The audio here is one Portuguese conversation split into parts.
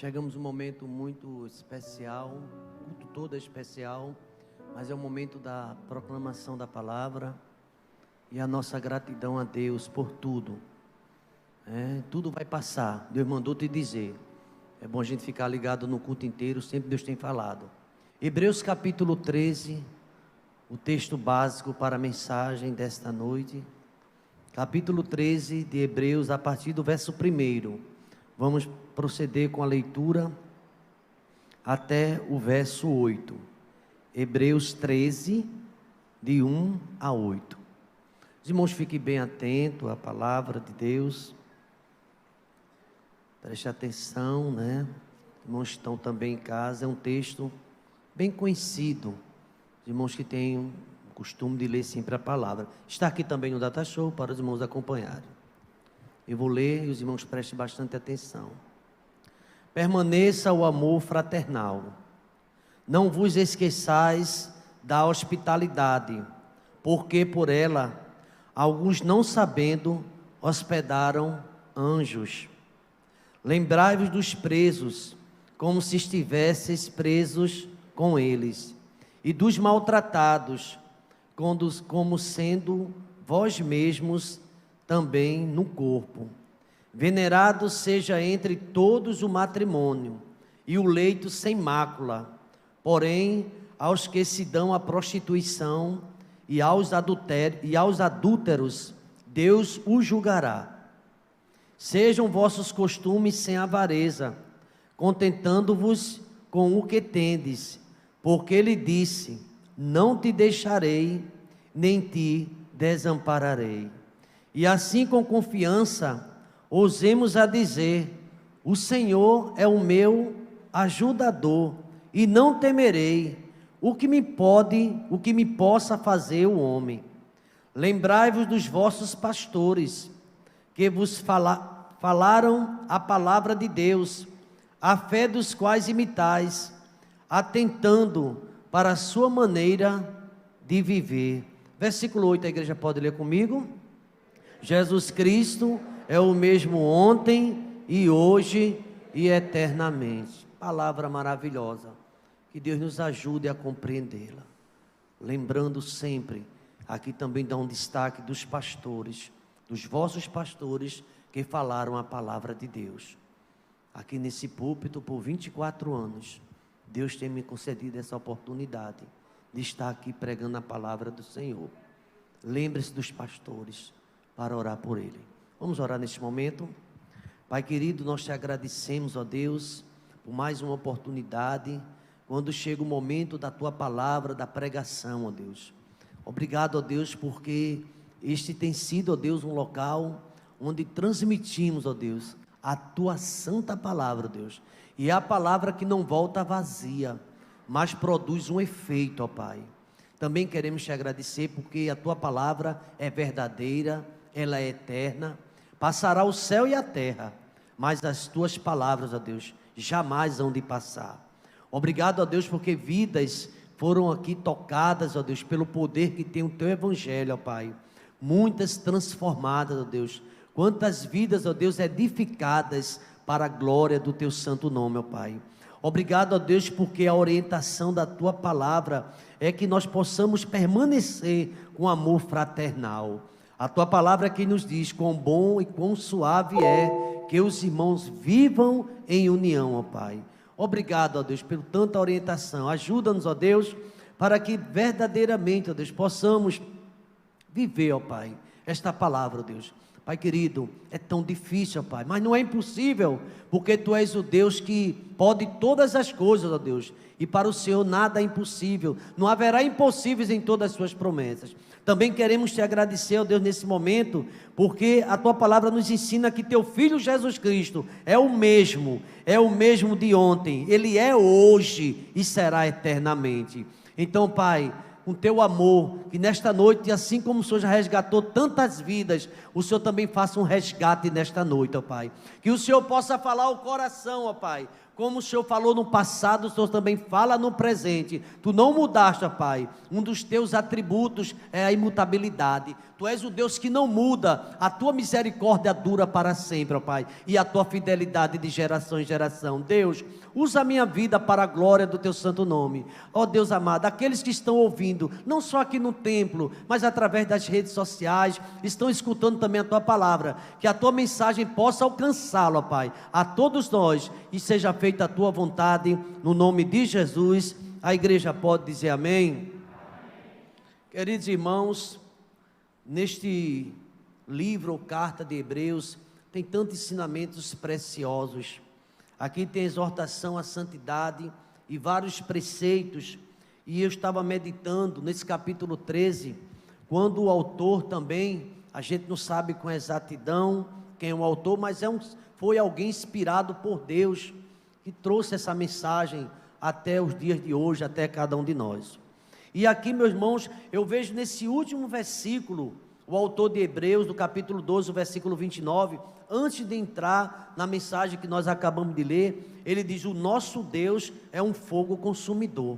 Chegamos a um momento muito especial, o culto todo é especial, mas é o momento da proclamação da palavra e a nossa gratidão a Deus por tudo. Tudo vai passar, Deus mandou te dizer. É bom a gente ficar ligado no culto inteiro, sempre Deus tem falado. Hebreus capítulo 13, o texto básico para a mensagem desta noite. Capítulo 13 de Hebreus, a partir do verso 1. Vamos proceder com a leitura até o verso 8. Hebreus 13, de 1 a 8. Os irmãos, fiquem bem atentos à palavra de Deus. Preste atenção, né? Os irmãos estão também em casa. É um texto bem conhecido. Os irmãos que têm o costume de ler sempre a palavra. Está aqui também no Data Show para os irmãos acompanharem. Eu vou ler e os irmãos prestem bastante atenção. Permaneça o amor fraternal. Não vos esqueçais da hospitalidade, porque por ela, alguns não sabendo, hospedaram anjos. Lembrai-vos dos presos, como se estivesseis presos com eles, e dos maltratados, como sendo vós mesmos também no corpo. Venerado seja entre todos o matrimônio e o leito sem mácula, porém aos que se dão à prostituição e aos adúlteros, Deus os julgará. Sejam vossos costumes sem avareza, contentando-vos com o que tendes, porque ele disse: não te deixarei, nem te desampararei. E assim com confiança, ousemos a dizer: o Senhor é o meu ajudador, e não temerei o que me possa fazer o homem. Lembrai-vos dos vossos pastores, que vos falaram a palavra de Deus, a fé dos quais imitais, atentando para a sua maneira de viver. Versículo 8, a igreja pode ler comigo? Jesus Cristo é o mesmo ontem e hoje e eternamente. Palavra maravilhosa, que Deus nos ajude a compreendê-la. Lembrando sempre, aqui também dá um destaque dos pastores, dos vossos pastores que falaram a palavra de Deus. Aqui nesse púlpito por 24 anos, Deus tem me concedido essa oportunidade de estar aqui pregando a palavra do Senhor. Lembre-se dos pastores para orar por ele. Vamos orar neste momento. Pai querido, nós te agradecemos, ó Deus, por mais uma oportunidade, quando chega o momento da tua palavra, da pregação, ó Deus. Obrigado, ó Deus, porque este tem sido, ó Deus, um local onde transmitimos, ó Deus, a tua santa palavra, ó Deus. E é a palavra que não volta vazia, mas produz um efeito, ó Pai. Também queremos te agradecer porque a tua palavra é verdadeira, ela é eterna. Passará o céu e a terra, mas as tuas palavras, ó Deus, jamais hão de passar. Obrigado, ó Deus, porque vidas foram aqui tocadas, ó Deus, pelo poder que tem o teu evangelho, ó Pai. Muitas transformadas, ó Deus. Quantas vidas, ó Deus, edificadas para a glória do teu santo nome, ó Pai. Obrigado, ó Deus, porque a orientação da tua palavra é que nós possamos permanecer com amor fraternal. A tua palavra que nos diz quão bom e quão suave é que os irmãos vivam em união, ó Pai. Obrigado, ó Deus, por tanta orientação. Ajuda-nos, ó Deus, para que verdadeiramente, ó Deus, possamos viver, ó Pai, esta palavra, ó Deus. Pai querido, é tão difícil, ó Pai, mas não é impossível, porque Tu és o Deus que pode todas as coisas, ó Deus, e para o Senhor nada é impossível. Não haverá impossíveis em todas as Suas promessas. Também queremos te agradecer, ó Deus, nesse momento, porque a tua palavra nos ensina que teu Filho Jesus Cristo é o mesmo de ontem, ele é hoje e será eternamente. Então, Pai, com teu amor, que nesta noite, assim como o Senhor já resgatou tantas vidas, o Senhor também faça um resgate nesta noite, ó Pai. Que o Senhor possa falar ao coração, ó Pai. Como o Senhor falou no passado, o Senhor também fala no presente. Tu não mudaste, ó Pai. Um dos teus atributos é a imutabilidade. Tu és o Deus que não muda. A tua misericórdia dura para sempre, ó Pai. E a tua fidelidade de geração em geração. Deus, usa a minha vida para a glória do teu santo nome. Ó Deus amado, aqueles que estão ouvindo, não só aqui no templo, mas através das redes sociais, estão escutando também a tua palavra. Que a tua mensagem possa alcançá-lo, ó Pai, a todos nós, e seja feita a tua vontade, no nome de Jesus. A igreja pode dizer amém? Amém. Queridos irmãos, neste livro ou carta de Hebreus, tem tantos ensinamentos preciosos. Aqui tem exortação à santidade e vários preceitos, e eu estava meditando nesse capítulo 13, quando o autor também, a gente não sabe com exatidão quem é o autor, mas foi alguém inspirado por Deus, que trouxe essa mensagem até os dias de hoje, até cada um de nós. E aqui, meus irmãos, eu vejo nesse último versículo, o autor de Hebreus, do capítulo 12, o versículo 29, antes de entrar na mensagem que nós acabamos de ler, ele diz: o nosso Deus é um fogo consumidor.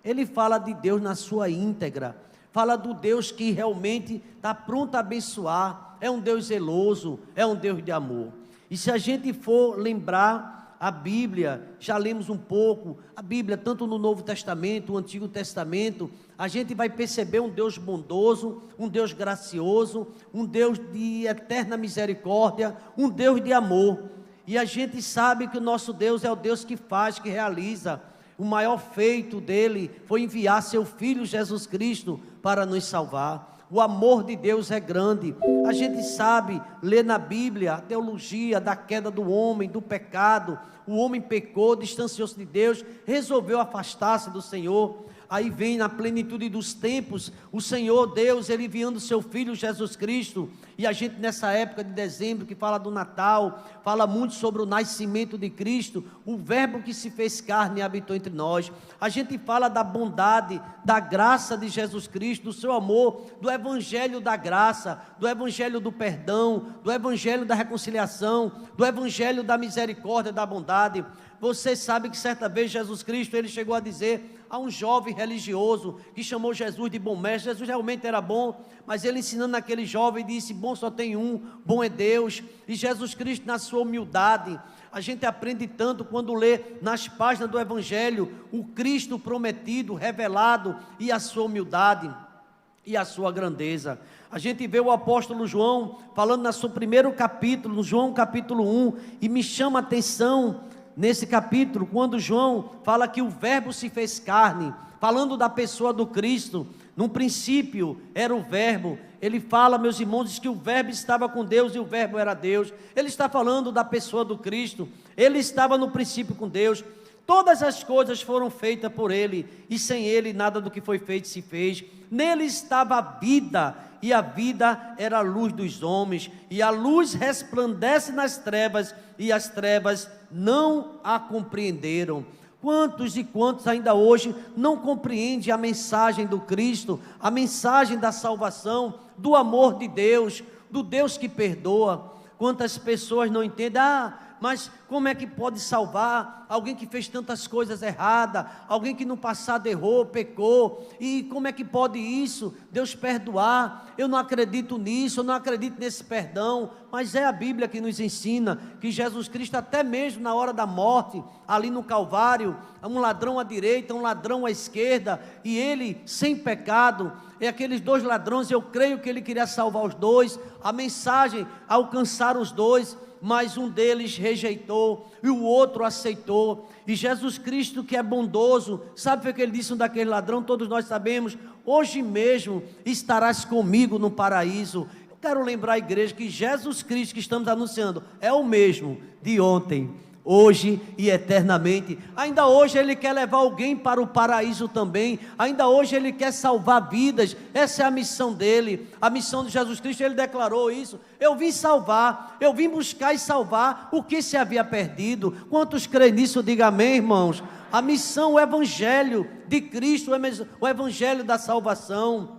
Ele fala de Deus na sua íntegra, fala do Deus que realmente está pronto a abençoar, é um Deus zeloso, é um Deus de amor. E se a gente for lembrar a Bíblia, já lemos um pouco, a Bíblia tanto no Novo Testamento, o Antigo Testamento, a gente vai perceber um Deus bondoso, um Deus gracioso, um Deus de eterna misericórdia, um Deus de amor. E a gente sabe que o nosso Deus é o Deus que faz, que realiza. O maior feito dele foi enviar seu Filho Jesus Cristo para nos salvar. O amor de Deus é grande. A gente sabe, lê na Bíblia a teologia da queda do homem, do pecado. O homem pecou, distanciou-se de Deus, resolveu afastar-se do Senhor. Aí vem na plenitude dos tempos, o Senhor Deus, Ele enviando seu Filho Jesus Cristo. E a gente nessa época de dezembro, que fala do Natal, fala muito sobre o nascimento de Cristo, o verbo que se fez carne e habitou entre nós. A gente fala da bondade, da graça de Jesus Cristo, do seu amor, do evangelho da graça, do evangelho do perdão, do evangelho da reconciliação, do evangelho da misericórdia, da bondade. Você sabe que certa vez Jesus Cristo, ele chegou a dizer a um jovem religioso, que chamou Jesus de bom mestre. Jesus realmente era bom, mas ele ensinando aquele jovem, disse: bom só tem um, bom é Deus. E Jesus Cristo, na sua humildade, a gente aprende tanto quando lê nas páginas do Evangelho, o Cristo prometido, revelado, e a sua humildade, e a sua grandeza. A gente vê o apóstolo João, falando no seu primeiro capítulo, no João capítulo 1, e me chama a atenção, nesse capítulo, quando João fala que o verbo se fez carne, falando da pessoa do Cristo. No princípio era o verbo. Ele fala, meus irmãos, diz que o verbo estava com Deus e o verbo era Deus. Ele está falando da pessoa do Cristo. Ele estava no princípio com Deus. Todas as coisas foram feitas por Ele, e sem Ele nada do que foi feito se fez. Nele estava a vida, e a vida era a luz dos homens, e a luz resplandece nas trevas, e as trevas não a compreenderam. Quantos e quantos ainda hoje não compreendem a mensagem do Cristo, a mensagem da salvação, do amor de Deus, do Deus que perdoa? Quantas pessoas não entendem? Mas como é que pode salvar alguém que fez tantas coisas erradas, alguém que no passado errou, pecou, e como é que pode isso, Deus perdoar? Eu não acredito nisso, eu não acredito nesse perdão. Mas é a Bíblia que nos ensina que Jesus Cristo, até mesmo na hora da morte, ali no Calvário, um ladrão à direita, um ladrão à esquerda, e ele sem pecado, e aqueles dois ladrões, eu creio que ele queria salvar os dois, a mensagem alcançar os dois, mas um deles rejeitou e o outro aceitou. E Jesus Cristo, que é bondoso, sabe o que ele disse daquele ladrão? Todos nós sabemos: hoje mesmo estarás comigo no paraíso. Eu quero lembrar a igreja que Jesus Cristo, que estamos anunciando, é o mesmo de ontem, hoje e eternamente. Ainda hoje Ele quer levar alguém para o paraíso também. Ainda hoje Ele quer salvar vidas. Essa é a missão dele, a missão de Jesus Cristo. Ele declarou isso: eu vim salvar, eu vim buscar e salvar o que se havia perdido. Quantos creem nisso? Diga amém, irmãos. A missão, o evangelho de Cristo, o evangelho da salvação.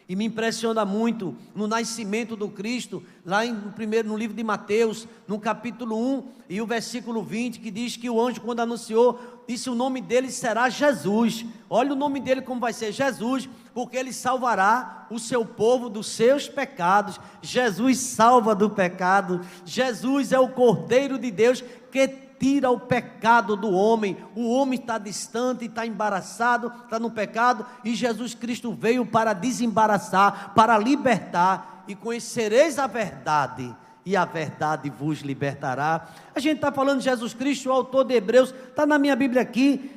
E me impressiona muito no nascimento do Cristo, lá no livro de Mateus, no capítulo 1 e o versículo 20, que diz que o anjo, quando anunciou, disse: o nome dele será Jesus. Olha o nome dele como vai ser: Jesus, porque ele salvará o seu povo dos seus pecados. Jesus salva do pecado. Jesus é o Cordeiro de Deus que tira o pecado do homem. O homem está distante, está embaraçado, está no pecado, e Jesus Cristo veio para desembaraçar, para libertar. E conhecereis a verdade, e a verdade vos libertará. A gente está falando de Jesus Cristo, o autor de Hebreus, está na minha Bíblia aqui,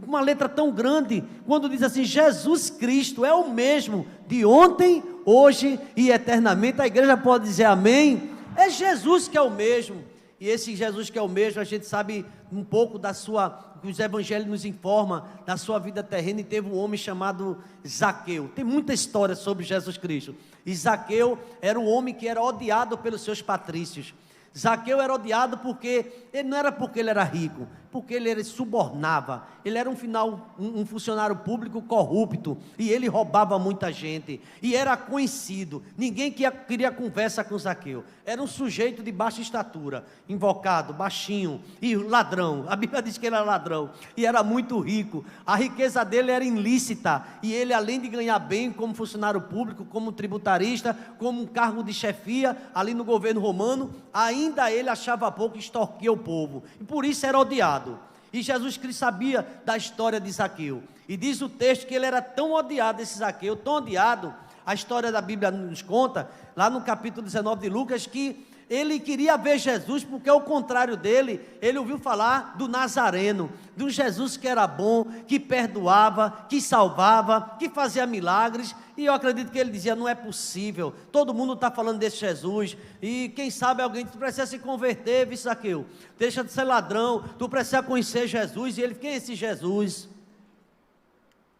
uma letra tão grande, quando diz assim: Jesus Cristo é o mesmo de ontem, hoje e eternamente. A igreja pode dizer amém? É Jesus que é o mesmo. E esse Jesus que é o mesmo, a gente sabe um pouco que os evangelhos nos informam da sua vida terrena. E teve um homem chamado Zaqueu. Tem muita história sobre Jesus Cristo. E Zaqueu era um homem que era odiado pelos seus patrícios. Zaqueu era odiado não era porque ele era rico, porque ele subornava. Ele era um funcionário público corrupto, e ele roubava muita gente, e era conhecido. Ninguém queria conversa com Zaqueu. Era um sujeito de baixa estatura, invocado, baixinho e ladrão. A Bíblia diz que ele era ladrão e era muito rico. A riqueza dele era ilícita, e ele, além de ganhar bem como funcionário público, como tributarista, como um cargo de chefia ali no governo romano, ainda ele achava pouco e extorquia o povo, e por isso era odiado. E Jesus Cristo sabia da história de Zaqueu, e diz o texto que ele era tão odiado, esse Zaqueu, tão odiado. A história da Bíblia nos conta, lá no capítulo 19 de Lucas, que ele queria ver Jesus, porque ao contrário dele, ele ouviu falar do Nazareno, de um Jesus que era bom, que perdoava, que salvava, que fazia milagres. E eu acredito que ele dizia: não é possível, todo mundo está falando desse Jesus, e quem sabe alguém, tu precisa se converter, viu, Zaqueu, deixa de ser ladrão, tu precisa conhecer Jesus. E ele: quem é esse Jesus?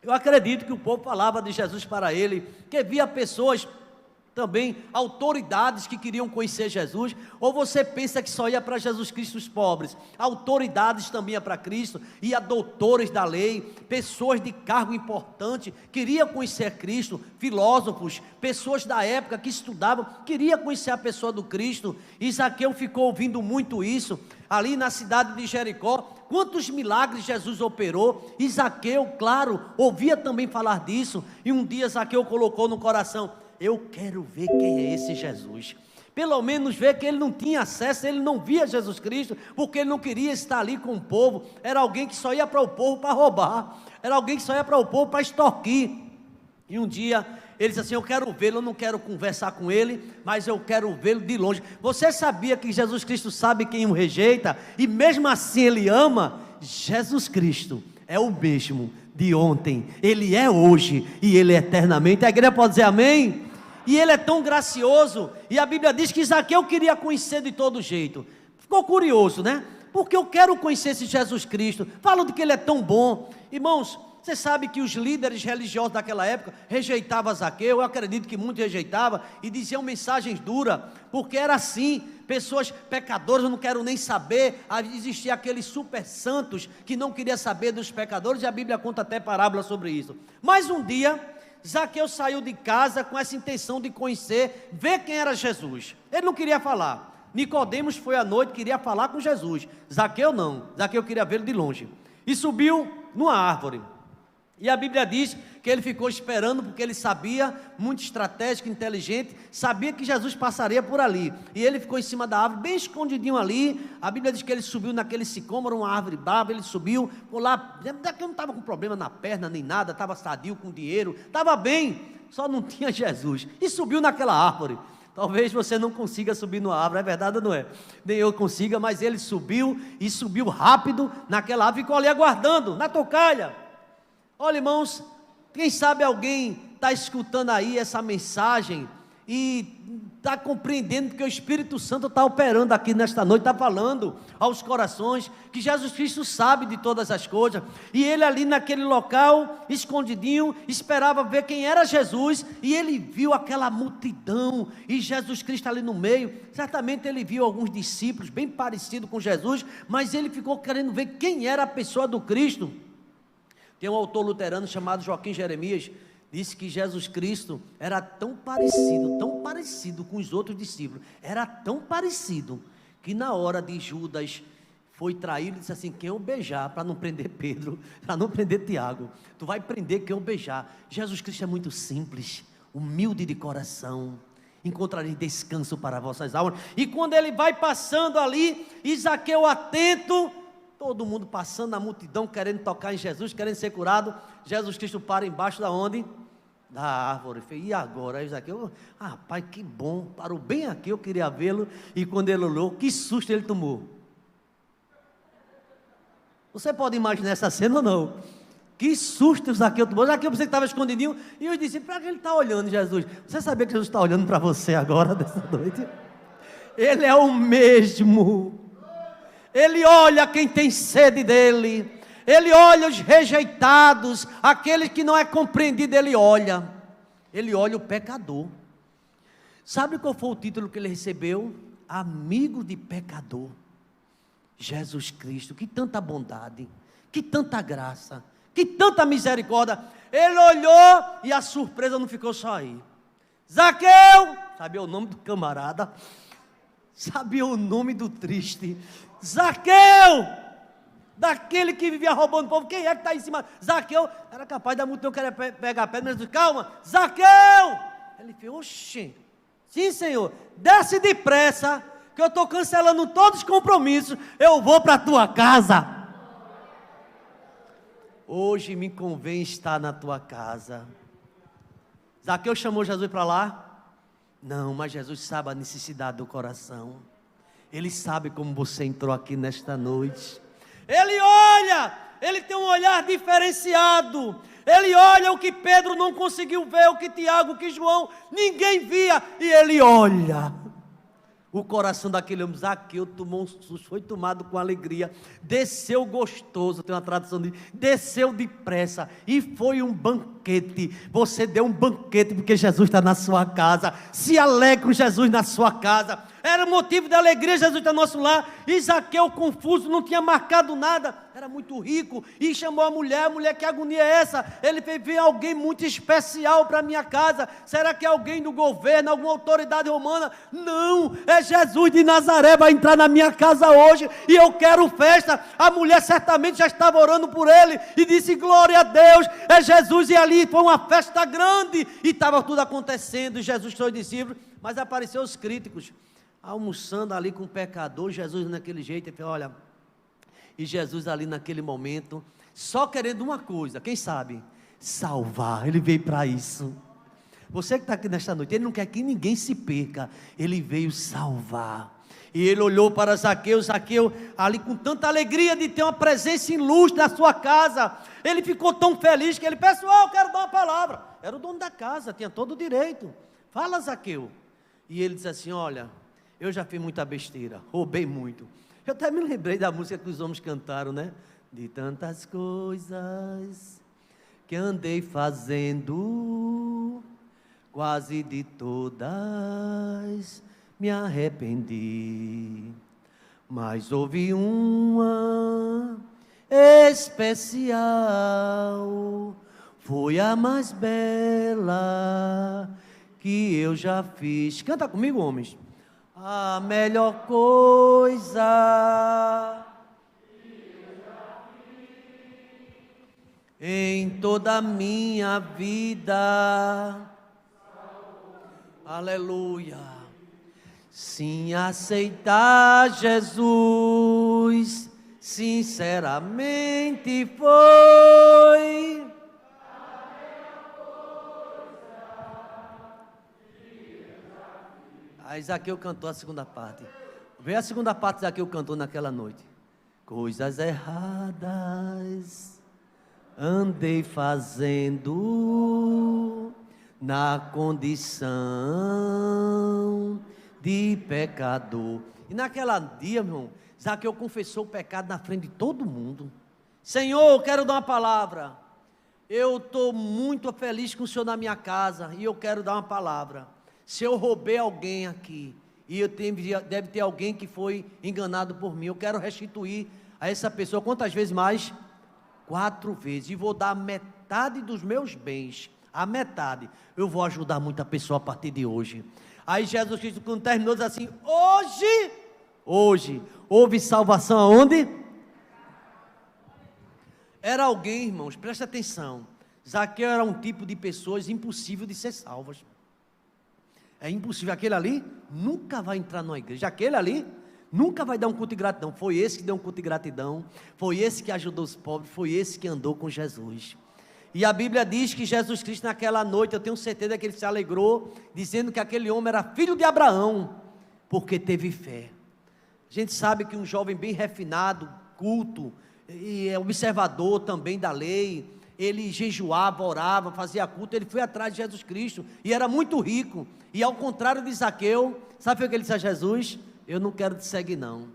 Eu acredito que o povo falava de Jesus para ele, que via pessoas também, autoridades que queriam conhecer Jesus. Ou você pensa que só ia para Jesus Cristo os pobres? Autoridades também ia para Cristo, ia doutores da lei, pessoas de cargo importante, queriam conhecer Cristo, filósofos, pessoas da época que estudavam, queriam conhecer a pessoa do Cristo. E Zaqueu ficou ouvindo muito isso, ali na cidade de Jericó, quantos milagres Jesus operou, e Zaqueu, claro, ouvia também falar disso. E um dia Zaqueu colocou no coração: eu quero ver quem é esse Jesus. Pelo menos ver que ele não tinha acesso, ele não via Jesus Cristo, porque ele não queria estar ali com o povo. Era alguém que só ia para o povo para roubar, era alguém que só ia para o povo para extorquir. E um dia ele disse assim: eu quero vê-lo, eu não quero conversar com ele, mas eu quero vê-lo de longe. Você sabia que Jesus Cristo sabe quem o rejeita, e mesmo assim ele ama? Jesus Cristo é o mesmo de ontem, ele é hoje e ele é eternamente. A igreja pode dizer amém? E ele é tão gracioso, e a Bíblia diz que Zaqueu queria conhecer de todo jeito. Ficou curioso, né? Porque eu quero conhecer esse Jesus Cristo, falam de que ele é tão bom. Irmãos, você sabe que os líderes religiosos daquela época rejeitavam Zaqueu. Eu acredito que muitos rejeitavam e diziam mensagens duras, porque era assim: pessoas pecadoras, eu não quero nem saber. Existia aqueles super santos que não queriam saber dos pecadores, e a Bíblia conta até parábola sobre isso. Mas um dia Zaqueu saiu de casa com essa intenção de conhecer, ver quem era Jesus. Ele não queria falar. Nicodemos foi à noite, queria falar com Jesus. Zaqueu não, Zaqueu queria vê-lo de longe, e subiu numa árvore. E a Bíblia diz que ele ficou esperando, porque ele sabia, muito estratégico, inteligente, sabia que Jesus passaria por ali. E ele ficou em cima da árvore, bem escondidinho ali. A Bíblia diz que ele subiu naquele sicômoro, uma árvore brava. Ele subiu, ficou lá, não estava com problema na perna nem nada, estava sadio, com dinheiro, estava bem, só não tinha Jesus. E subiu naquela árvore. Talvez você não consiga subir numa árvore, é verdade ou não é? Nem eu consiga, mas ele subiu, e subiu rápido naquela árvore, ficou ali aguardando, na tocaia. Olha, irmãos, quem sabe alguém está escutando aí essa mensagem e está compreendendo que o Espírito Santo está operando aqui nesta noite, está falando aos corações, que Jesus Cristo sabe de todas as coisas, e ele ali naquele local, escondidinho, esperava ver quem era Jesus, e ele viu aquela multidão, e Jesus Cristo ali no meio. Certamente ele viu alguns discípulos, bem parecidos com Jesus, mas ele ficou querendo ver quem era a pessoa do Cristo. Tem um autor luterano chamado Joaquim Jeremias, disse que Jesus Cristo era tão parecido com os outros discípulos, era tão parecido, que na hora de Judas foi traído, disse assim: quem eu beijar, para não prender Pedro, para não prender Tiago, tu vai prender quem eu beijar. Jesus Cristo é muito simples, humilde de coração, encontrareis descanso para vossas almas. E quando ele vai passando ali, e Zaqueu atento, todo mundo passando na multidão, querendo tocar em Jesus, querendo ser curado, Jesus Cristo para embaixo da onde? Da árvore. E agora? Aí Zaqueu, rapaz, que bom, parou bem aqui, eu queria vê-lo. E quando ele olhou, que susto ele tomou. Você pode imaginar essa cena ou não? Que susto Zaqueu tomou. Zaqueu, você que estava escondidinho, e eu disse: para que ele está olhando Jesus? Você sabia que Jesus está olhando para você agora, dessa noite? Ele é o mesmo. Ele olha quem tem sede dele. Ele olha os rejeitados, aquele que não é compreendido, ele olha o pecador. Sabe qual foi o título que ele recebeu? Amigo de pecador. Jesus Cristo, que tanta bondade, que tanta graça, que tanta misericórdia. Ele olhou e a surpresa não ficou só aí. Zaqueu, sabia o nome do camarada, sabia o nome do triste. Zaqueu, daquele que vivia roubando o povo, quem é que está em cima? Zaqueu, era capaz da multidão querer pegar a pedra, mas disse: calma, Zaqueu. Ele fez: oxê, sim senhor, desce depressa, que eu estou cancelando todos os compromissos, eu vou para a tua casa. Hoje me convém estar na tua casa. Zaqueu chamou Jesus para lá? Não, mas Jesus sabe a necessidade do coração. Ele sabe como você entrou aqui nesta noite. Ele olha, ele tem um olhar diferenciado. Ele olha o que Pedro não conseguiu ver, o que Tiago, o que João, ninguém via. E ele olha. O coração daquele homem, Zaqueu, tomou um susto, foi tomado com alegria, desceu gostoso, tem uma tradução de desceu depressa, e foi um banquete. Você deu um banquete porque Jesus está na sua casa. Se alegre com Jesus na sua casa. Era motivo de alegria Jesus está no nosso lar. E Zaqueu, confuso, não tinha marcado nada, era muito rico, e chamou a mulher: que agonia é essa? Ele fez: vem alguém muito especial para minha casa. Será que é alguém do governo, alguma autoridade romana? Não, é Jesus de Nazaré, vai entrar na minha casa hoje, e eu quero festa. A mulher certamente já estava orando por ele, e disse: glória a Deus, é Jesus. E ali foi uma festa grande, e estava tudo acontecendo, e Jesus foi discípulo. Mas apareceu os críticos, almoçando ali com o pecador, Jesus naquele jeito. Ele falou: olha, e Jesus ali naquele momento, só querendo uma coisa, quem sabe? Salvar. Ele veio para isso. Você que está aqui nesta noite, ele não quer que ninguém se perca, ele veio salvar. E ele olhou para Zaqueu, Zaqueu ali com tanta alegria de ter uma presença ilustre na sua casa, ele ficou tão feliz que ele: pessoal, eu quero dar uma palavra. Era o dono da casa, tinha todo o direito. Fala, Zaqueu. E ele disse assim: olha, eu já fiz muita besteira, roubei muito. Eu até me lembrei da música que os homens cantaram, né? De tantas coisas que andei fazendo, quase de todas me arrependi. Mas houve uma especial, foi a mais bela que eu já fiz. Canta comigo, homens. A melhor coisa que eu já fiz em toda a minha vida. Aleluia. Sim, aceitar Jesus sinceramente foi. Aí Zaqueu cantou a segunda parte. Vê a segunda parte que Zaqueu cantou naquela noite. Coisas erradas andei fazendo, na condição de pecador. E naquela dia, meu irmão, Zaqueu confessou o pecado na frente de todo mundo. Senhor, eu quero dar uma palavra. Eu estou muito feliz com o Senhor na minha casa e eu quero dar uma palavra. Se eu roubei alguém aqui e deve ter alguém que foi enganado por mim, eu quero restituir a essa pessoa. Quantas vezes mais? 4 vezes. E vou dar metade dos meus bens. A metade. Eu vou ajudar muita pessoa a partir de hoje. Aí Jesus Cristo, quando terminou, diz assim: hoje, houve salvação aonde? Era alguém, irmãos, presta atenção. Zaqueu era um tipo de pessoas impossível de ser salvas. É impossível. Aquele ali nunca vai entrar numa igreja. Aquele ali nunca vai dar um culto de gratidão. Foi esse que deu um culto de gratidão. Foi esse que ajudou os pobres. Foi esse que andou com Jesus. E a Bíblia diz que Jesus Cristo naquela noite, eu tenho certeza que ele se alegrou, dizendo que aquele homem era filho de Abraão, porque teve fé. A gente sabe que um jovem bem refinado, culto, e observador também da lei, ele jejuava, orava, fazia culto, ele foi atrás de Jesus Cristo, e era muito rico, e ao contrário de Zaqueu, sabe o que ele disse a Jesus? Eu não quero te seguir não.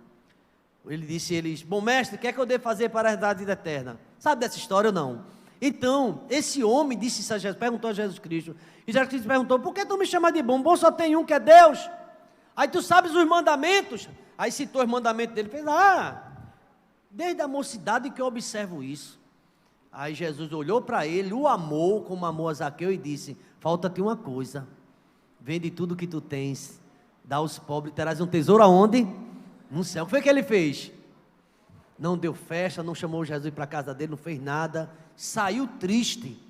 Ele disse, bom mestre, o que é que eu devo fazer para herdar a vida eterna? Sabe dessa história ou não? Então, esse homem disse isso a Jesus, perguntou a Jesus Cristo, e Jesus Cristo perguntou, por que tu me chama de bom? Bom só tem um que é Deus. Aí tu sabes os mandamentos? Aí citou os mandamentos dele, fez, desde a mocidade que eu observo isso. Aí Jesus olhou para ele, o amou como amou a Zaqueu e disse, falta-te uma coisa, vende tudo que tu tens, dá aos pobres, terás um tesouro aonde? No céu. O que foi que ele fez? Não deu festa, não chamou Jesus para a casa dele, não fez nada, saiu triste.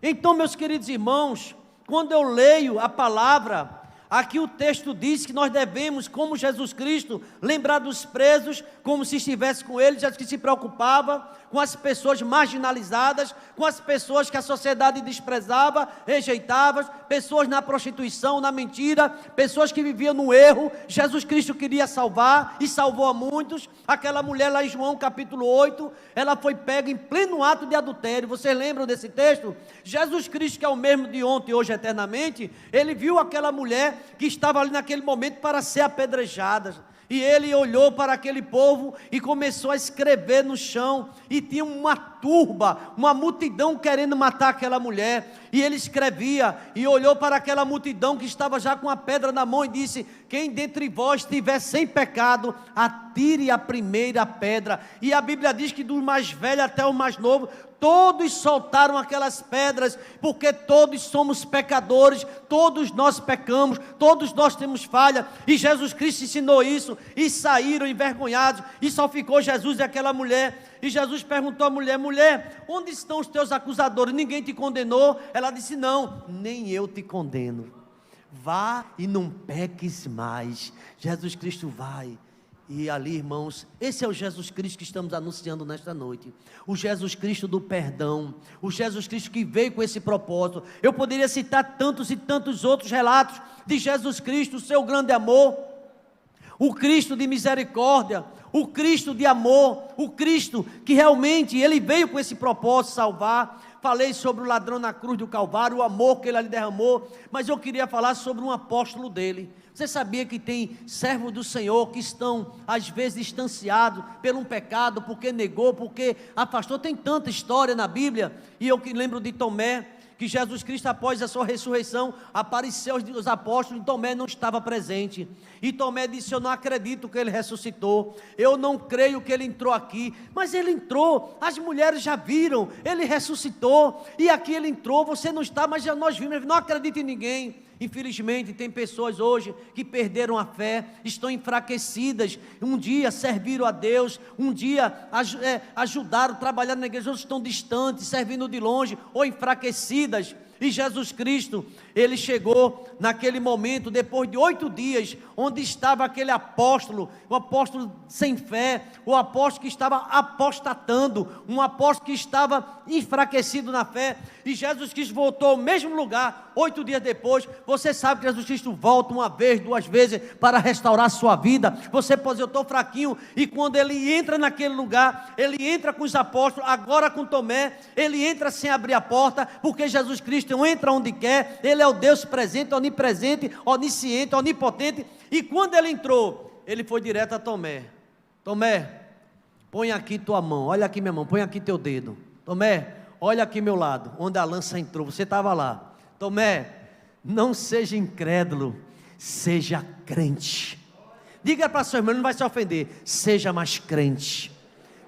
Então, meus queridos irmãos, quando eu leio a palavra, aqui o texto diz que nós devemos, como Jesus Cristo, lembrar dos presos, como se estivesse com eles. Jesus que se preocupava com as pessoas marginalizadas, com as pessoas que a sociedade desprezava, rejeitava, pessoas na prostituição, na mentira, pessoas que viviam no erro. Jesus Cristo queria salvar e salvou a muitos. Aquela mulher lá em João capítulo 8, ela foi pega em pleno ato de adultério. Vocês lembram desse texto? Jesus Cristo, que é o mesmo de ontem e hoje eternamente, ele viu aquela mulher que estava ali naquele momento para ser apedrejada, e ele olhou para aquele povo e começou a escrever no chão, e tinha uma turba, uma multidão querendo matar aquela mulher, e ele escrevia, e olhou para aquela multidão que estava já com a pedra na mão, e disse, quem dentre vós estiver sem pecado, atire a primeira pedra. E a Bíblia diz que do mais velho até o mais novo, todos soltaram aquelas pedras, porque todos somos pecadores, todos nós pecamos, todos nós temos falha, e Jesus Cristo ensinou isso, e saíram envergonhados, e só ficou Jesus e aquela mulher. E Jesus perguntou à mulher, mulher, onde estão os teus acusadores? Ninguém te condenou? Ela disse, não, nem eu te condeno, vá e não peques mais. Jesus Cristo vai. E ali, irmãos, esse é o Jesus Cristo que estamos anunciando nesta noite, o Jesus Cristo do perdão, o Jesus Cristo que veio com esse propósito. Eu poderia citar tantos e tantos outros relatos de Jesus Cristo, o seu grande amor, o Cristo de misericórdia, o Cristo de amor, o Cristo que realmente ele veio com esse propósito, salvar. Falei sobre o ladrão na cruz do Calvário, o amor que ele ali derramou, mas eu queria falar sobre um apóstolo dele. Você sabia que tem servos do Senhor que estão às vezes distanciados por um pecado, porque negou, porque afastou? Tem tanta história na Bíblia. E eu que lembro de Tomé, que Jesus Cristo após a sua ressurreição apareceu aos apóstolos, e Tomé não estava presente, e Tomé disse, eu não acredito que ele ressuscitou, eu não creio que ele entrou aqui. Mas ele entrou, as mulheres já viram, ele ressuscitou, e aqui ele entrou, você não está, mas já nós vimos, não acredita em ninguém. Infelizmente tem pessoas hoje que perderam a fé, estão enfraquecidas, um dia serviram a Deus, um dia ajudaram, trabalharam na igreja, outros estão distantes, servindo de longe, ou enfraquecidas. E Jesus Cristo, ele chegou naquele momento, depois de 8 dias, onde estava aquele apóstolo, o apóstolo sem fé, o apóstolo que estava apostatando, um apóstolo que estava enfraquecido na fé, e Jesus Cristo voltou ao mesmo lugar, 8 dias depois, você sabe que Jesus Cristo volta uma vez, 2 vezes, para restaurar a sua vida. Você pode dizer, eu estou fraquinho, e quando ele entra naquele lugar, ele entra com os apóstolos, agora com Tomé, ele entra sem abrir a porta, porque Jesus Cristo entra onde quer, ele é o Deus presente, onipresente, onisciente, onipotente, e quando ele entrou, ele foi direto a Tomé. Tomé, põe aqui tua mão, olha aqui minha mão, põe aqui teu dedo. Tomé, olha aqui meu lado, onde a lança entrou, você estava lá. Tomé, não seja incrédulo, seja crente. Diga para sua irmã, não vai se ofender, seja mais crente.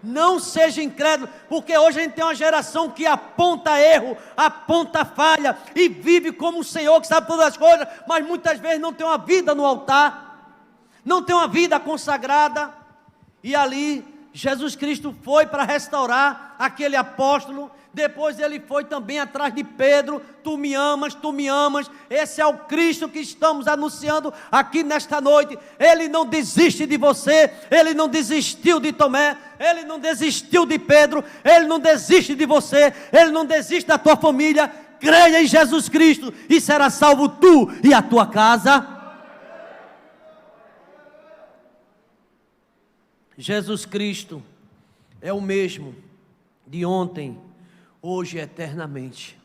Não seja incrédulo, porque hoje a gente tem uma geração que aponta erro, aponta falha, e vive como o Senhor que sabe todas as coisas, mas muitas vezes não tem uma vida no altar, não tem uma vida consagrada. E ali Jesus Cristo foi para restaurar aquele apóstolo. Depois ele foi também atrás de Pedro. Tu me amas, tu me amas. Esse é o Cristo que estamos anunciando aqui nesta noite. Ele não desiste de você, ele não desistiu de Tomé, ele não desistiu de Pedro, ele não desiste de você, ele não desiste da tua família. Creia em Jesus Cristo e será salvo tu e a tua casa. Jesus Cristo é o mesmo de ontem, hoje e eternamente.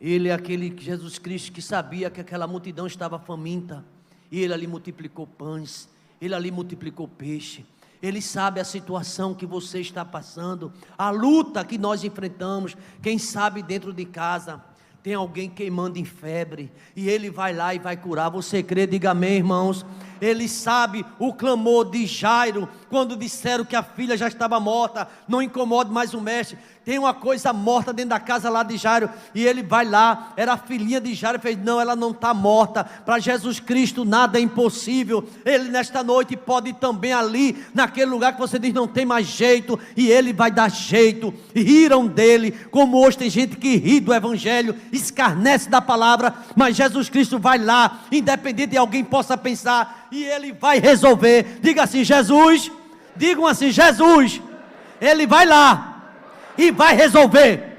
Ele é aquele Jesus Cristo que sabia que aquela multidão estava faminta, e ele ali multiplicou pães, ele ali multiplicou peixe. Ele sabe a situação que você está passando, a luta que nós enfrentamos. Quem sabe dentro de casa tem alguém queimando em febre, e ele vai lá e vai curar. Você crê? Diga amém, irmãos. Ele sabe o clamor de Jairo, quando disseram que a filha já estava morta. Não incomode mais o mestre, tem uma coisa morta dentro da casa lá de Jairo, e ele vai lá, era a filhinha de Jairo, fez, não, ela não está morta. Para Jesus Cristo nada é impossível. Ele nesta noite pode ir também ali, naquele lugar que você diz não tem mais jeito, e ele vai dar jeito. Riram dele, como hoje tem gente que ri do evangelho, escarnece da palavra, mas Jesus Cristo vai lá, independente de alguém possa pensar, e ele vai resolver. Diga assim, Jesus, digam assim, Jesus, ele vai lá e vai resolver.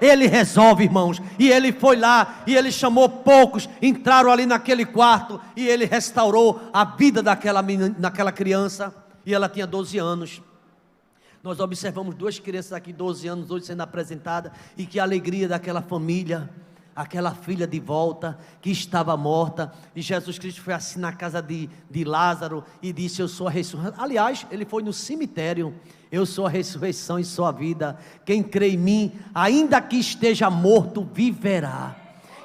Ele resolve, irmãos. E ele foi lá, e ele chamou poucos, entraram ali naquele quarto, e ele restaurou a vida daquela criança, e ela tinha 12 anos. Nós observamos 2 crianças aqui, 12 anos, hoje sendo apresentadas, e que alegria daquela família, aquela filha de volta, que estava morta, e Jesus Cristo foi assim na casa de Lázaro, e disse, eu sou a ressurreição. Aliás, ele foi no cemitério, eu sou a ressurreição e sou a vida, quem crê em mim, ainda que esteja morto, viverá.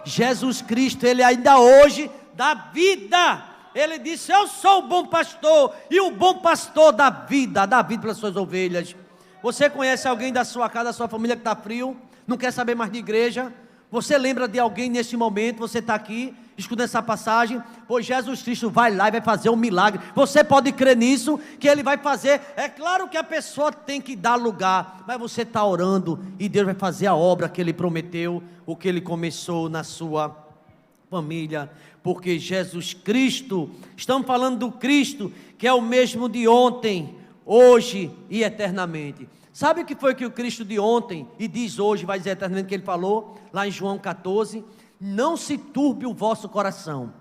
Jesus Cristo, ele ainda hoje dá vida. Ele disse, eu sou o bom pastor, e o bom pastor dá vida pelas suas ovelhas. Você conhece alguém da sua casa, da sua família que está frio, não quer saber mais de igreja? Você lembra de alguém nesse momento? Você está aqui, escutando essa passagem, pois Jesus Cristo vai lá e vai fazer um milagre. Você pode crer nisso, que Ele vai fazer. É claro que a pessoa tem que dar lugar, mas você está orando, e Deus vai fazer a obra que Ele prometeu, o que Ele começou na sua família. Porque Jesus Cristo, estamos falando do Cristo, que é o mesmo de ontem, hoje e eternamente. Sabe o que foi que o Cristo de ontem, e diz hoje, vai dizer eternamente, que ele falou, lá em João 14, não se turbe o vosso coração.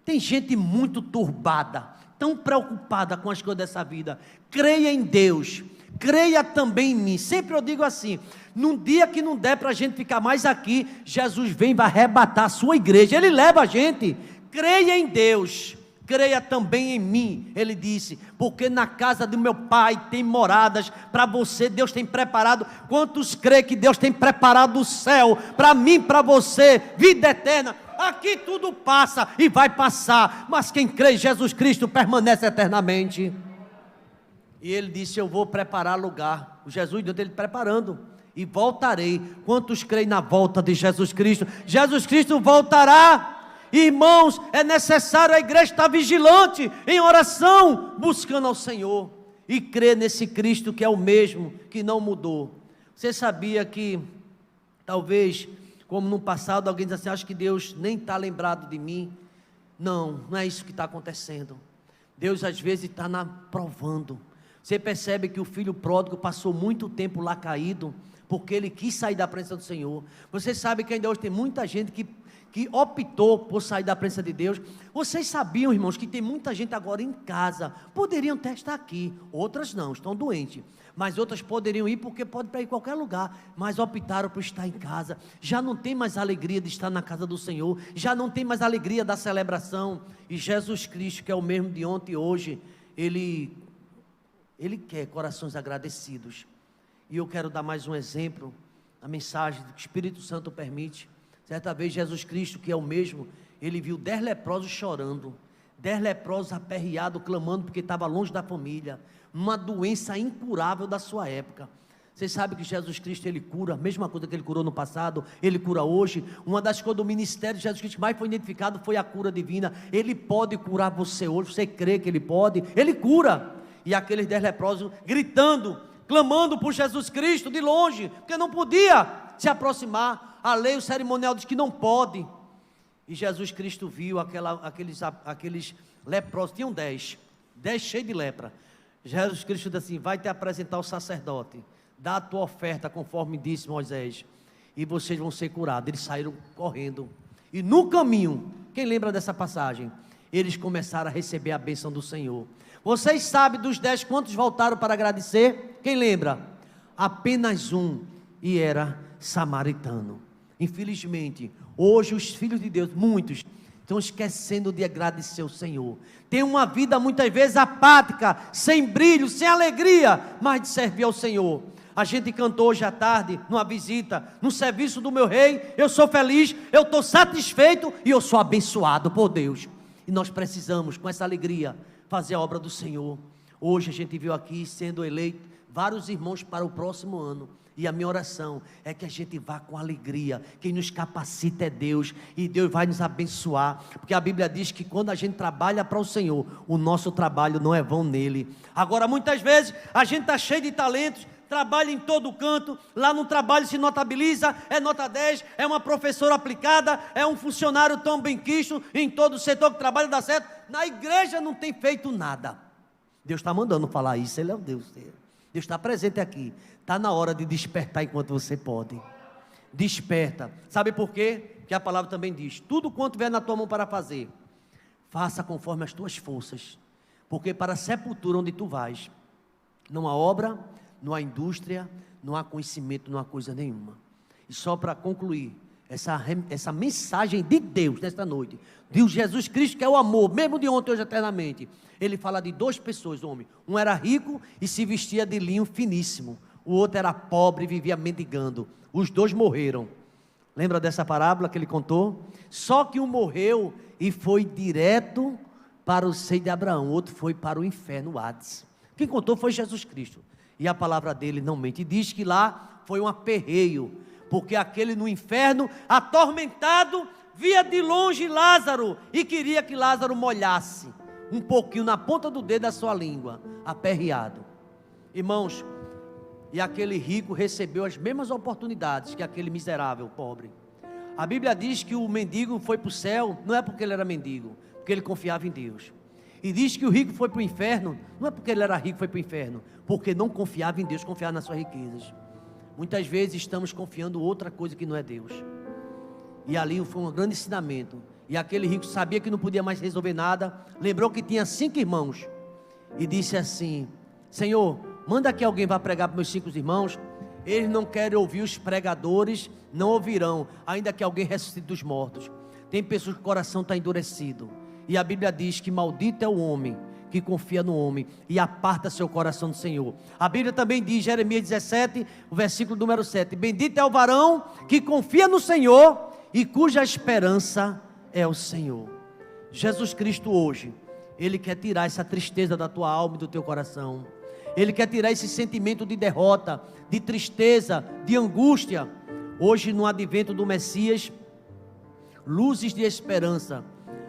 Tem gente muito turbada, tão preocupada com as coisas dessa vida. Creia em Deus, creia também em mim. Sempre eu digo assim, num dia que não der para a gente ficar mais aqui, Jesus vem e vai arrebatar a sua igreja, Ele leva a gente. Creia em Deus, creia também em mim, ele disse, porque na casa do meu pai tem moradas para você. Deus tem preparado. Quantos crê que Deus tem preparado o céu para mim, para você, vida eterna? Aqui tudo passa e vai passar, mas quem crê em Jesus Cristo permanece eternamente. E ele disse, eu vou preparar lugar. O Jesus deu ele preparando, e voltarei. Quantos creem na volta de Jesus Cristo? Jesus Cristo voltará. Irmãos, é necessário a igreja estar vigilante, em oração, buscando ao Senhor, e crer nesse Cristo que é o mesmo, que não mudou. Você sabia que, talvez, como no passado, alguém diz assim, acho que Deus nem está lembrado de mim. Não, não é isso que está acontecendo. Deus às vezes está provando. Você percebe que o filho pródigo passou muito tempo lá caído, porque ele quis sair da presença do Senhor. Você sabe que ainda hoje tem muita gente que optou por sair da presença de Deus. Vocês sabiam, irmãos, que tem muita gente agora em casa, poderiam até estar aqui, outras não, estão doentes, mas outras poderiam ir porque podem ir em qualquer lugar, mas optaram por estar em casa. Já não tem mais alegria de estar na casa do Senhor, já não tem mais alegria da celebração. E Jesus Cristo, que é o mesmo de ontem e hoje, Ele quer corações agradecidos. E eu quero dar mais um exemplo, a mensagem que o Espírito Santo permite. Certa vez Jesus Cristo, que é o mesmo, Ele viu 10 leprosos chorando, 10 leprosos aperreados, clamando porque estava longe da família, uma doença incurável da sua época. Vocês sabem que Jesus Cristo, Ele cura, a mesma coisa que Ele curou no passado, Ele cura hoje. Uma das coisas do ministério de Jesus Cristo que mais foi identificado foi a cura divina. Ele pode curar você hoje, você crê que Ele pode, Ele cura. E aqueles 10 leprosos gritando, clamando por Jesus Cristo de longe, porque não podia se aproximar. A lei, o cerimonial diz que não pode. E Jesus Cristo viu aqueles leprosos, tinham 10 cheios de lepra. Jesus Cristo disse assim: vai te apresentar ao sacerdote, dá a tua oferta conforme disse Moisés, e vocês vão ser curados. Eles saíram correndo, e no caminho, quem lembra dessa passagem? Eles começaram a receber a bênção do Senhor. Vocês sabem dos 10 quantos voltaram para agradecer? Quem lembra? Apenas um, e era samaritano. Infelizmente, hoje os filhos de Deus, muitos, estão esquecendo de agradecer ao Senhor. Tem uma vida muitas vezes apática, sem brilho, sem alegria, mas de servir ao Senhor. A gente cantou hoje à tarde, numa visita, no serviço do meu rei. Eu sou feliz, eu estou satisfeito e eu sou abençoado por Deus. E nós precisamos, com essa alegria, fazer a obra do Senhor. Hoje a gente viu aqui sendo eleito vários irmãos para o próximo ano. E a minha oração é que a gente vá com alegria. Quem nos capacita é Deus, e Deus vai nos abençoar, porque a Bíblia diz que quando a gente trabalha para o Senhor, o nosso trabalho não é vão nele. Agora, muitas vezes, a gente está cheio de talentos, trabalha em todo canto, lá no trabalho se notabiliza, é nota 10, é uma professora aplicada, é um funcionário tão benquisto, em todo o setor que trabalha dá certo. Na igreja não tem feito nada. Deus está mandando falar isso, Ele é o Deus. Deus está presente aqui. Está na hora de despertar enquanto você pode. Desperta. Sabe por quê? Porque a palavra também diz: tudo quanto vier na tua mão para fazer, faça conforme as tuas forças, porque para a sepultura onde tu vais, não há obra, não há indústria, não há conhecimento, não há coisa nenhuma. E só para concluir essa mensagem de Deus nesta noite, de Jesus Cristo, que é o amor, mesmo de ontem, hoje, eternamente. Ele fala de 2 pessoas, homem. Um era rico e se vestia de linho finíssimo. O outro era pobre e vivia mendigando. Os 2 morreram. Lembra dessa parábola que ele contou? Só que um morreu e foi direto para o seio de Abraão. O outro foi para o inferno, o Hades. Quem contou foi Jesus Cristo. E a palavra dele não mente. E diz que lá foi um aperreio, porque aquele no inferno, atormentado, via de longe Lázaro e queria que Lázaro molhasse um pouquinho na ponta do dedo da sua língua, aperreado. Irmãos, e aquele rico recebeu as mesmas oportunidades que aquele miserável pobre. A Bíblia diz que o mendigo foi para o céu, não é porque ele era mendigo, porque ele confiava em Deus. E diz que o rico foi para o inferno, não é porque ele era rico, foi para o inferno, porque não confiava em Deus, confiava nas suas riquezas. Muitas vezes estamos confiando outra coisa que não é Deus. E ali foi um grande ensinamento. E aquele rico sabia que não podia mais resolver nada, lembrou que tinha 5 irmãos, e disse assim: Senhor, manda que alguém vá pregar para meus 5 irmãos. Eles não querem ouvir, os pregadores não ouvirão, ainda que alguém ressuscite dos mortos. Tem pessoas que o coração está endurecido, e a Bíblia diz que maldito é o homem que confia no homem e aparta seu coração do Senhor. A Bíblia também diz, Jeremias 17, o versículo número 7, bendito é o varão que confia no Senhor e cuja esperança é o Senhor. Jesus Cristo hoje, Ele quer tirar essa tristeza da tua alma e do teu coração. Ele quer tirar esse sentimento de derrota, de tristeza, de angústia. Hoje, no advento do Messias, luzes de esperança.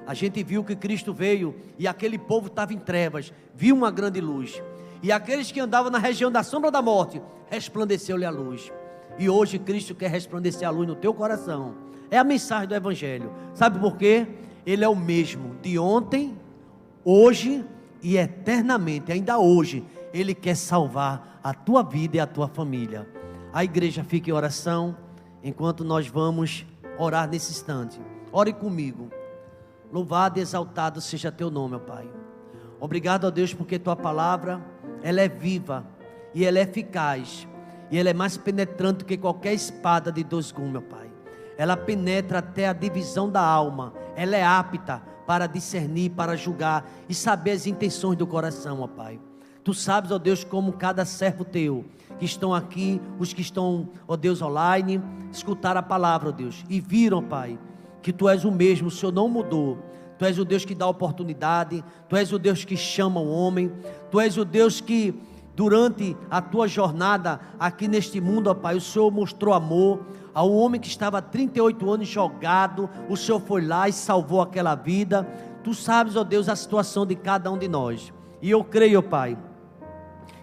A gente viu que Cristo veio e aquele povo estava em trevas, viu uma grande luz. E aqueles que andavam na região da sombra da morte, resplandeceu-lhe a luz. E hoje Cristo quer resplandecer a luz no teu coração. É a mensagem do Evangelho. Sabe por quê? Ele é o mesmo de ontem, hoje e eternamente. Ainda hoje Ele quer salvar a tua vida e a tua família. A igreja fica em oração enquanto nós vamos orar nesse instante. ore comigo. Louvado e exaltado seja teu nome, ó Pai. Obrigado, ó Deus, porque tua palavra, ela é viva e ela é eficaz. E ela é mais penetrante que qualquer espada de dois gumes, ó Pai. Ela penetra até a divisão da alma. Ela é apta para discernir, para julgar e saber as intenções do coração, ó Pai. Tu sabes, ó Deus, como cada servo teu, que estão aqui, os que estão, ó Deus, online, escutaram a palavra, ó Deus, e viram, ó Pai, que Tu és o mesmo, o Senhor não mudou. Tu és o Deus que dá oportunidade, Tu és o Deus que chama o homem, Tu és o Deus que, durante a Tua jornada aqui neste mundo, ó Pai, o Senhor mostrou amor ao homem que estava há 38 anos jogado. O Senhor foi lá e salvou aquela vida. Tu sabes, ó Deus, a situação de cada um de nós, e eu creio, ó Pai,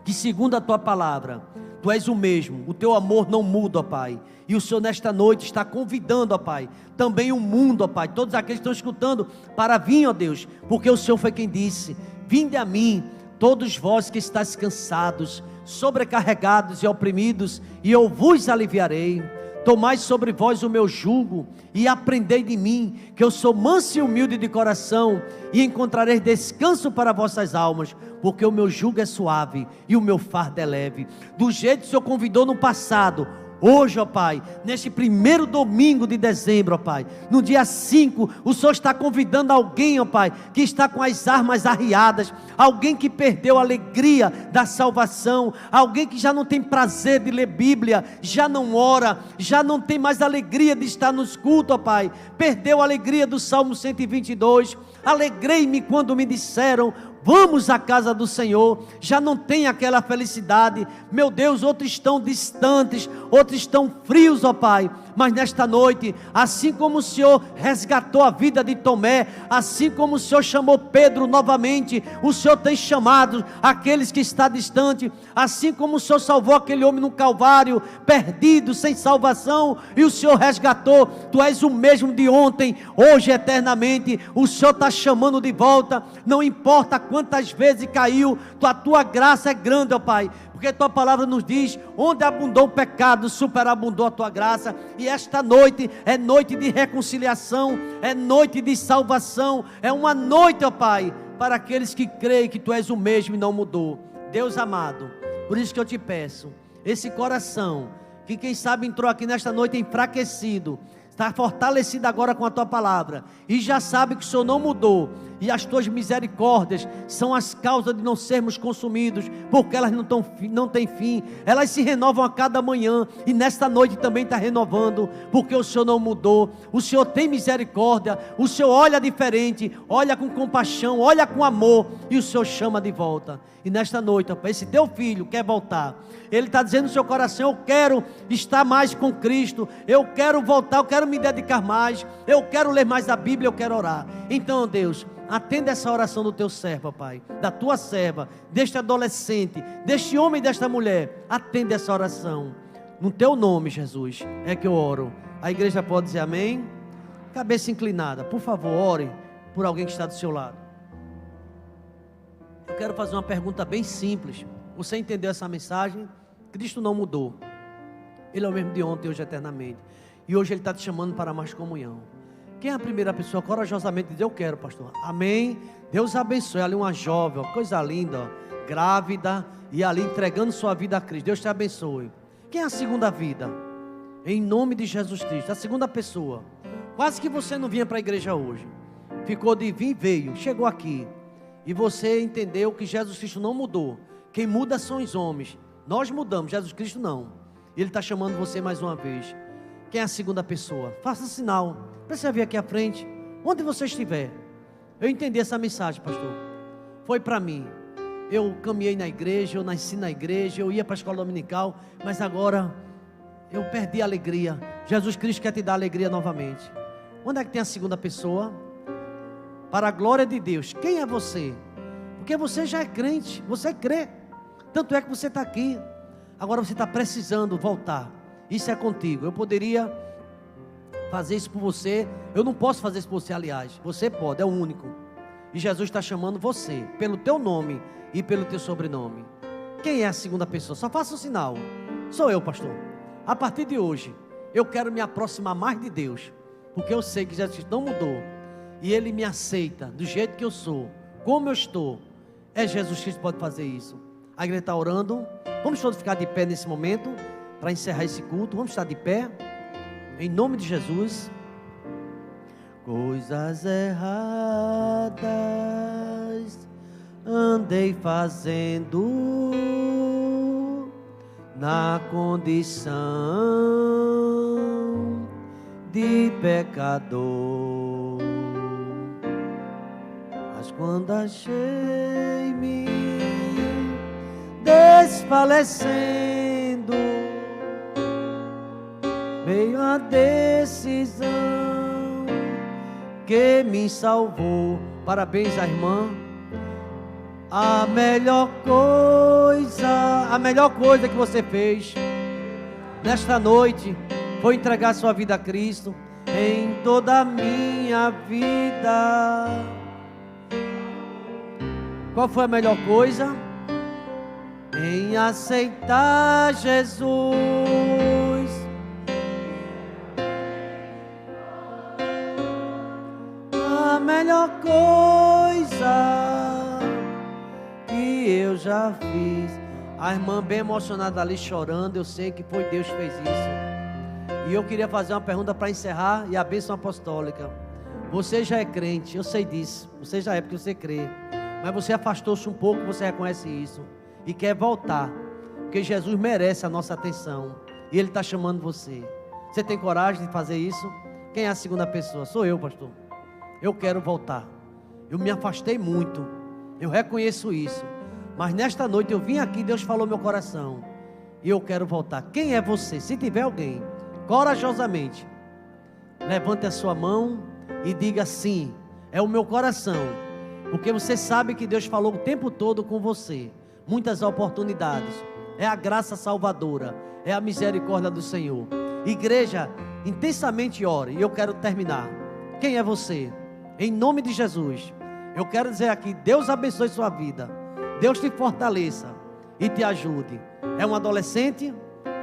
que segundo a Tua palavra, Tu és o mesmo, o Teu amor não muda, ó Pai. E o Senhor nesta noite está convidando, ó Pai, também o mundo, ó Pai, todos aqueles que estão escutando, para vir, ó Deus, porque o Senhor foi quem disse: vinde a mim, todos vós que estáis cansados, sobrecarregados e oprimidos, e eu vos aliviarei. Tomai sobre vós o meu jugo, e aprendei de mim, que eu sou manso e humilde de coração, e encontrareis descanso para vossas almas, porque o meu jugo é suave, e o meu fardo é leve. Do jeito que o Senhor convidou no passado, hoje, ó Pai, neste primeiro domingo de dezembro, ó Pai, no dia 5, o Senhor está convidando alguém, ó Pai, que está com as armas arriadas, alguém que perdeu a alegria da salvação, alguém que já não tem prazer de ler Bíblia, já não ora, já não tem mais alegria de estar nos cultos, ó Pai, perdeu a alegria do Salmo 122, alegrei-me quando me disseram: vamos à casa do Senhor. Já não tem aquela felicidade, meu Deus. Outros estão distantes, outros estão frios, ó Pai, mas nesta noite, assim como o Senhor resgatou a vida de Tomé, assim como o Senhor chamou Pedro novamente, o Senhor tem chamado aqueles que estão distantes, assim como o Senhor salvou aquele homem no Calvário, perdido, sem salvação, e o Senhor resgatou. Tu és o mesmo de ontem, hoje, eternamente. O Senhor está chamando de volta, não importa quantas vezes caiu, a tua graça é grande, ó Pai, porque tua palavra nos diz: onde abundou o pecado, superabundou a tua graça. E esta noite é noite de reconciliação, é noite de salvação, é uma noite, ó Pai, para aqueles que creem que tu és o mesmo e não mudou. Deus amado, por isso que eu te peço, esse coração que quem sabe entrou aqui nesta noite enfraquecido, está fortalecido agora com a tua palavra, e já sabe que o Senhor não mudou, e as tuas misericórdias são as causas de não sermos consumidos, porque elas não têm fim, elas se renovam a cada manhã, e nesta noite também está renovando, porque o Senhor não mudou. O Senhor tem misericórdia, o Senhor olha diferente, olha com compaixão, olha com amor, e o Senhor chama de volta. E nesta noite, ó, esse teu filho quer voltar, ele está dizendo no seu coração: eu quero estar mais com Cristo, eu quero voltar, eu quero me dedicar mais, eu quero ler mais a Bíblia, eu quero orar. Então, Deus, atenda essa oração do teu servo, Pai, da tua serva, deste adolescente, deste homem e desta mulher. Atenda essa oração, no teu nome, Jesus, é que eu oro. A igreja pode dizer amém? Cabeça inclinada, por favor, ore por alguém que está do seu lado. Eu quero fazer uma pergunta bem simples. Você entendeu essa mensagem? Cristo não mudou, Ele é o mesmo de ontem, hoje, eternamente, e hoje Ele está te chamando para mais comunhão. Quem é a primeira pessoa corajosamente diz: eu quero, pastor? Amém. Deus abençoe. Ali uma jovem, ó, coisa linda, ó, grávida, e ali entregando sua vida a Cristo. Deus te abençoe. Quem é a segunda vida? Em nome de Jesus Cristo, a segunda pessoa. Quase que você não vinha para a igreja hoje, ficou de vir, veio, chegou aqui, e você entendeu que Jesus Cristo não mudou. Quem muda são os homens, nós mudamos, Jesus Cristo não. Ele está chamando você mais uma vez. Quem é a segunda pessoa? Faça sinal, precisa vir aqui à frente, onde você estiver. Eu entendi essa mensagem, pastor, foi para mim. Eu caminhei na igreja, eu nasci na igreja, eu ia para a escola dominical, mas agora eu perdi a alegria. Jesus Cristo quer te dar alegria novamente. Onde é que tem a segunda pessoa? Para a glória de Deus. Quem é você? Porque você já é crente, você crê, tanto é que você está aqui. Agora você está precisando voltar. Isso é contigo. Eu poderia fazer isso por você, eu não posso fazer isso por você, aliás, você pode, é o único. E Jesus está chamando você, pelo teu nome e pelo teu sobrenome. Quem é a segunda pessoa? Só faça o sinal. Sou eu, pastor. A partir de hoje, eu quero me aproximar mais de Deus. porque eu sei que Jesus Cristo não mudou, e Ele me aceita do jeito que eu sou, como eu estou. É Jesus Cristo que pode fazer isso. A igreja está orando. Vamos todos ficar de pé nesse momento, para encerrar esse culto. Vamos estar de pé, em nome de Jesus. Coisas erradas andei fazendo na condição de pecador, mas quando achei-me desfalecendo, veio a decisão que me salvou. Parabéns à irmã. A melhor coisa que você fez nesta noite foi entregar sua vida a Cristo. Em toda a minha vida, qual foi a melhor coisa? Em aceitar Jesus. A melhor coisa que eu já fiz. A irmã bem emocionada ali chorando. Eu sei que foi Deus que fez isso. E eu queria fazer uma pergunta para encerrar e a bênção apostólica. Você já é crente, eu sei disso. Você já é porque você crê. Mas você afastou-se um pouco, você reconhece isso e quer voltar, porque Jesus merece a nossa atenção e Ele está chamando você. Você tem coragem de fazer isso? Quem é a segunda pessoa? Sou eu, pastor. Eu quero voltar. Eu me afastei muito, eu reconheço isso, mas nesta noite eu vim aqui, Deus falou meu coração e eu quero voltar. Quem é você? Se tiver alguém, corajosamente levante a sua mão e diga sim, é o meu coração, porque você sabe que Deus falou o tempo todo com você. Muitas oportunidades, é a graça salvadora, é a misericórdia do Senhor. Igreja, intensamente ore. E eu quero terminar. Quem é você? Em nome de Jesus, eu quero dizer aqui, Deus abençoe sua vida, Deus te fortaleça e te ajude. É um adolescente,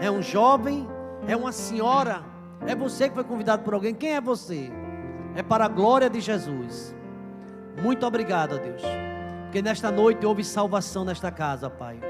é um jovem, é uma senhora, é você que foi convidado por alguém. Quem é você? É para a glória de Jesus. Muito obrigado, Deus, porque nesta noite houve salvação nesta casa, Pai.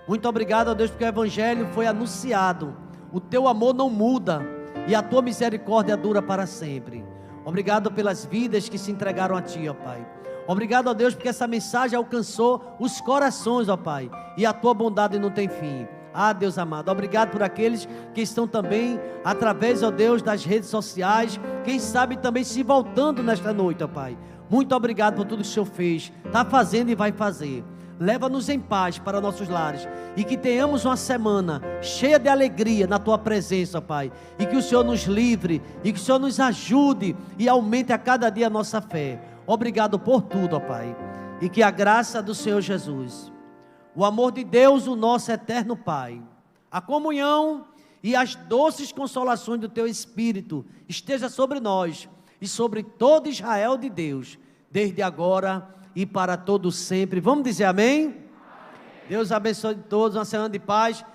Muito obrigado, Deus, porque o Evangelho foi anunciado. O teu amor não muda e a tua misericórdia dura para sempre. Obrigado pelas vidas que se entregaram a Ti, ó Pai. Obrigado, ó Deus, porque essa mensagem alcançou os corações, ó Pai, e a Tua bondade não tem fim. Ah, Deus amado, obrigado por aqueles que estão também através, ó Deus, das redes sociais, quem sabe também se voltando nesta noite, ó Pai. Muito obrigado por tudo que o Senhor fez, está fazendo e vai fazer. Leva-nos em paz para nossos lares e que tenhamos uma semana cheia de alegria na Tua presença, Pai, e que o Senhor nos livre e que o Senhor nos ajude e aumente a cada dia a nossa fé. Obrigado por tudo, ó Pai, e que a graça do Senhor Jesus, o amor de Deus, o nosso eterno Pai, a comunhão e as doces consolações do Teu Espírito esteja sobre nós e sobre todo Israel de Deus, desde agora e para todo sempre. Vamos dizer amém? Amém. Deus abençoe todos, uma semana de paz.